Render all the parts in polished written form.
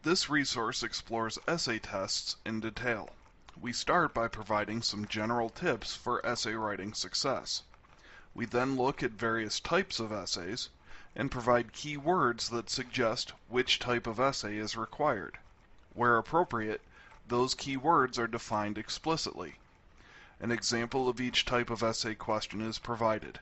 This resource explores essay tests in detail. We start by providing some general tips for essay writing success. We then look at various types of essays and provide key words that suggest which type of essay is required. Where appropriate, those key words are defined explicitly. An example of each type of essay question is provided.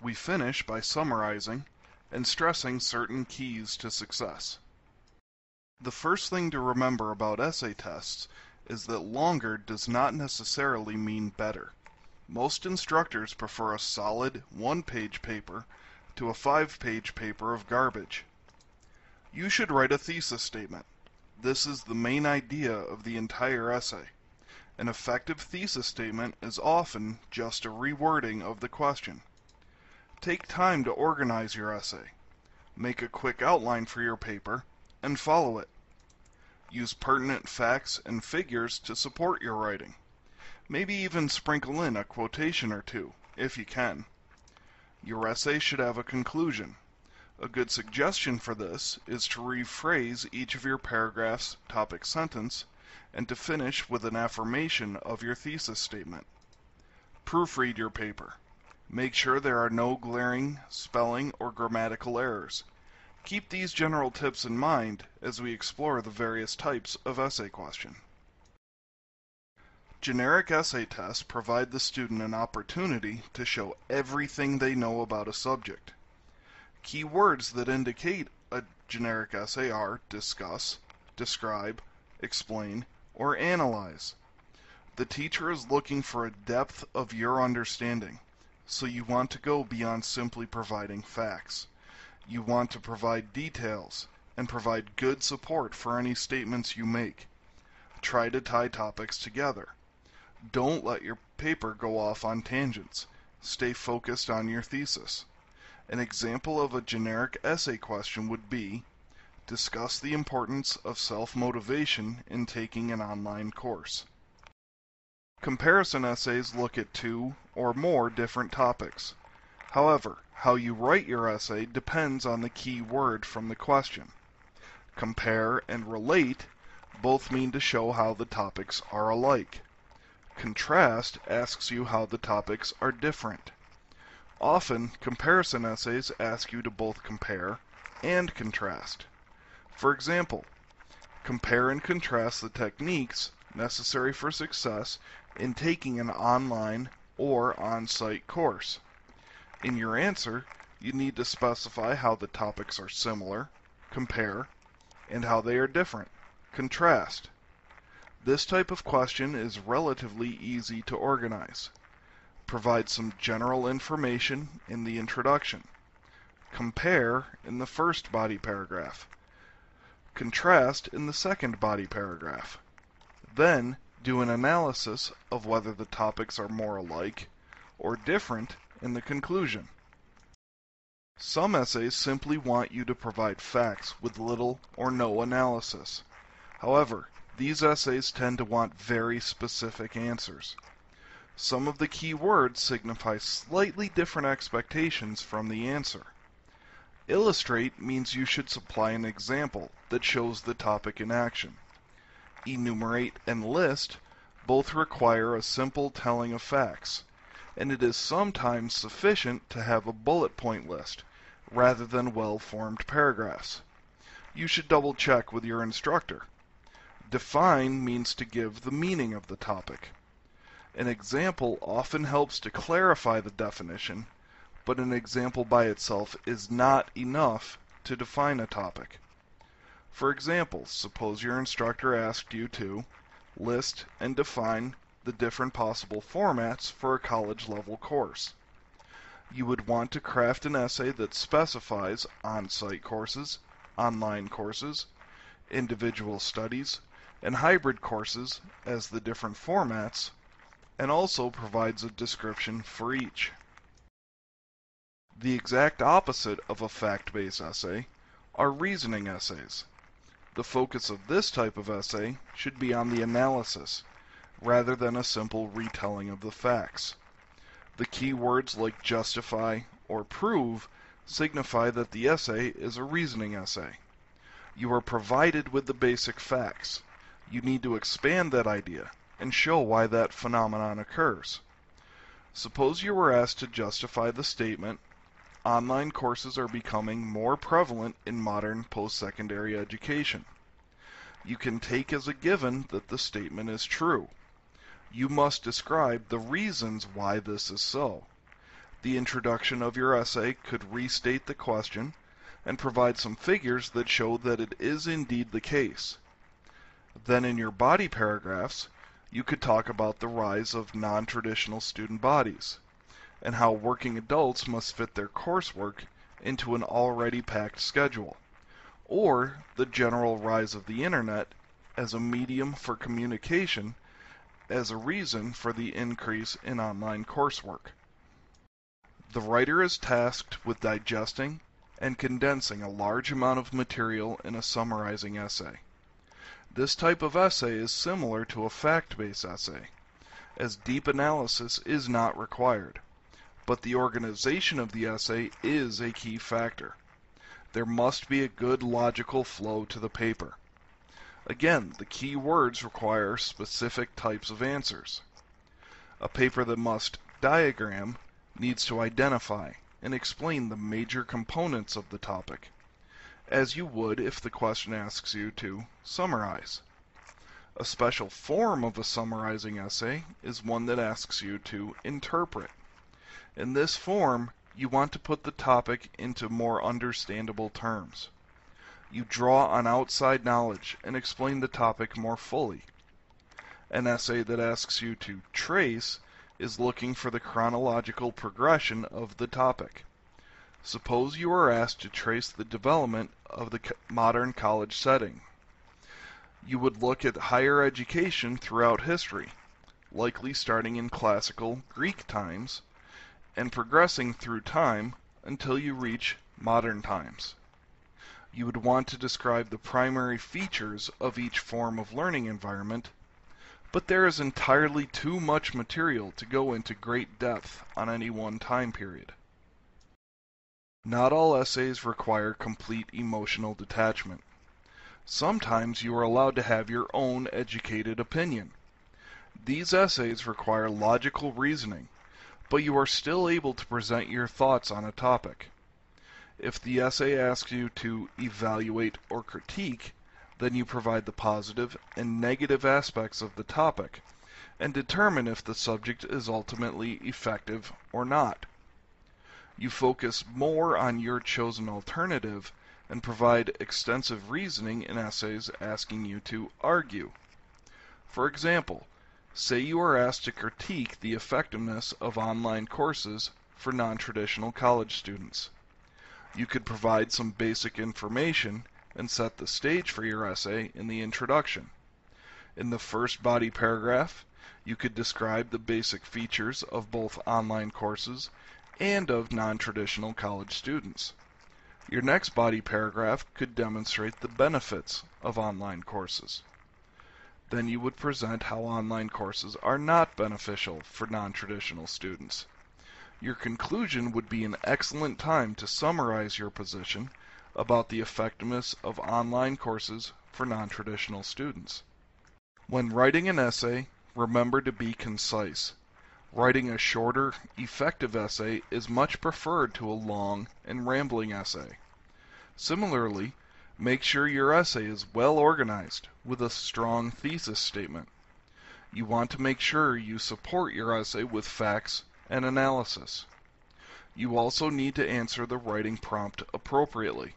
We finish by summarizing and stressing certain keys to success. The first thing to remember about essay tests is that longer does not necessarily mean better. Most instructors prefer a solid one-page paper to a 5-page paper of garbage. You should write a thesis statement. This is the main idea of the entire essay. An effective thesis statement is often just a rewording of the question. Take time to organize your essay. Make a quick outline for your paper and follow it. Use pertinent facts and figures to support your writing. Maybe even sprinkle in a quotation or two, if you can. Your essay should have a conclusion. A good suggestion for this is to rephrase each of your paragraph's topic sentence and to finish with an affirmation of your thesis statement. Proofread your paper. Make sure there are no glaring spelling or grammatical errors. Keep these general tips in mind as we explore the various types of essay question. Generic essay tests provide the student an opportunity to show everything they know about a subject. Key words that indicate a generic essay are discuss, describe, explain, or analyze. The teacher is looking for a depth of your understanding, so you want to go beyond simply providing facts. You want to provide details and provide good support for any statements you make. Try to tie topics together. Don't let your paper go off on tangents. Stay focused on your thesis. An example of a generic essay question would be, discuss the importance of self-motivation in taking an online course. Comparison essays look at 2 or more different topics. However, how you write your essay depends on the key word from the question. Compare and relate both mean to show how the topics are alike. Contrast asks you how the topics are different. Often, comparison essays ask you to both compare and contrast. For example, compare and contrast the techniques necessary for success in taking an online or on-site course. In your answer, you need to specify how the topics are similar, compare, and how they are different, contrast. This type of question is relatively easy to organize. Provide some general information in the introduction. Compare in the first body paragraph. Contrast in the second body paragraph. Then do an analysis of whether the topics are more alike or different in the conclusion. Some essays simply want you to provide facts with little or no analysis. However, these essays tend to want very specific answers. Some of the key words signify slightly different expectations from the answer. Illustrate means you should supply an example that shows the topic in action. Enumerate and list both require a simple telling of facts, and it is sometimes sufficient to have a bullet point list rather than well-formed paragraphs. You should double-check with your instructor. Define means to give the meaning of the topic. An example often helps to clarify the definition, but an example by itself is not enough to define a topic. For example, suppose your instructor asked you to list and define the different possible formats for a college-level course. You would want to craft an essay that specifies on-site courses, online courses, individual studies, and hybrid courses as the different formats, and also provides a description for each. The exact opposite of a fact-based essay are reasoning essays. The focus of this type of essay should be on the analysis, rather than a simple retelling of the facts. The key words like justify or prove signify that the essay is a reasoning essay. You are provided with the basic facts. You need to expand that idea and show why that phenomenon occurs. Suppose you were asked to justify the statement, online courses are becoming more prevalent in modern post-secondary education. You can take as a given that the statement is true. You must describe the reasons why this is so. The introduction of your essay could restate the question and provide some figures that show that it is indeed the case. Then in your body paragraphs, you could talk about the rise of non-traditional student bodies and how working adults must fit their coursework into an already packed schedule, or the general rise of the internet as a medium for communication as a reason for the increase in online coursework. The writer is tasked with digesting and condensing a large amount of material in a summarizing essay. This type of essay is similar to a fact-based essay, as deep analysis is not required, but the organization of the essay is a key factor. There must be a good logical flow to the paper. Again, the key words require specific types of answers. A paper that must diagram needs to identify and explain the major components of the topic, as you would if the question asks you to summarize. A special form of a summarizing essay is one that asks you to interpret. In this form, you want to put the topic into more understandable terms. You draw on outside knowledge and explain the topic more fully. An essay that asks you to trace is looking for the chronological progression of the topic. Suppose you are asked to trace the development of the modern college setting. You would look at higher education throughout history, likely starting in classical Greek times and progressing through time until you reach modern times. You would want to describe the primary features of each form of learning environment, but there is entirely too much material to go into great depth on any one time period. Not all essays require complete emotional detachment. Sometimes you are allowed to have your own educated opinion. These essays require logical reasoning, but you are still able to present your thoughts on a topic. If the essay asks you to evaluate or critique, then you provide the positive and negative aspects of the topic and determine if the subject is ultimately effective or not. You focus more on your chosen alternative and provide extensive reasoning in essays asking you to argue. For example, say you are asked to critique the effectiveness of online courses for non-traditional college students. You could provide some basic information and set the stage for your essay in the introduction. In the first body paragraph, you could describe the basic features of both online courses and of non-traditional college students. Your next body paragraph could demonstrate the benefits of online courses. Then you would present how online courses are not beneficial for non-traditional students. Your conclusion would be an excellent time to summarize your position about the effectiveness of online courses for non-traditional students. When writing an essay, remember to be concise. Writing a shorter, effective essay is much preferred to a long and rambling essay. Similarly, make sure your essay is well organized with a strong thesis statement. You want to make sure you support your essay with facts and analysis. You also need to answer the writing prompt appropriately.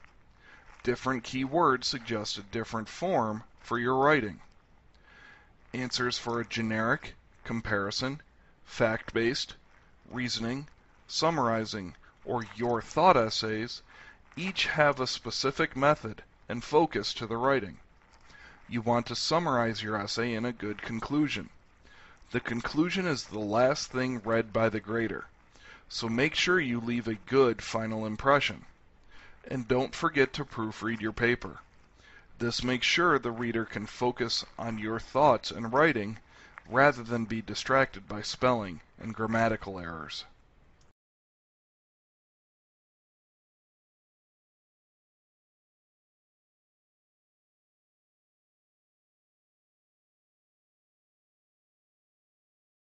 Different keywords suggest a different form for your writing. Answers for a generic, comparison, fact-based, reasoning, summarizing, or your thought essays each have a specific method and focus to the writing. You want to summarize your essay in a good conclusion. The conclusion is the last thing read by the grader, so make sure you leave a good final impression. And don't forget to proofread your paper. This makes sure the reader can focus on your thoughts and writing rather than be distracted by spelling and grammatical errors.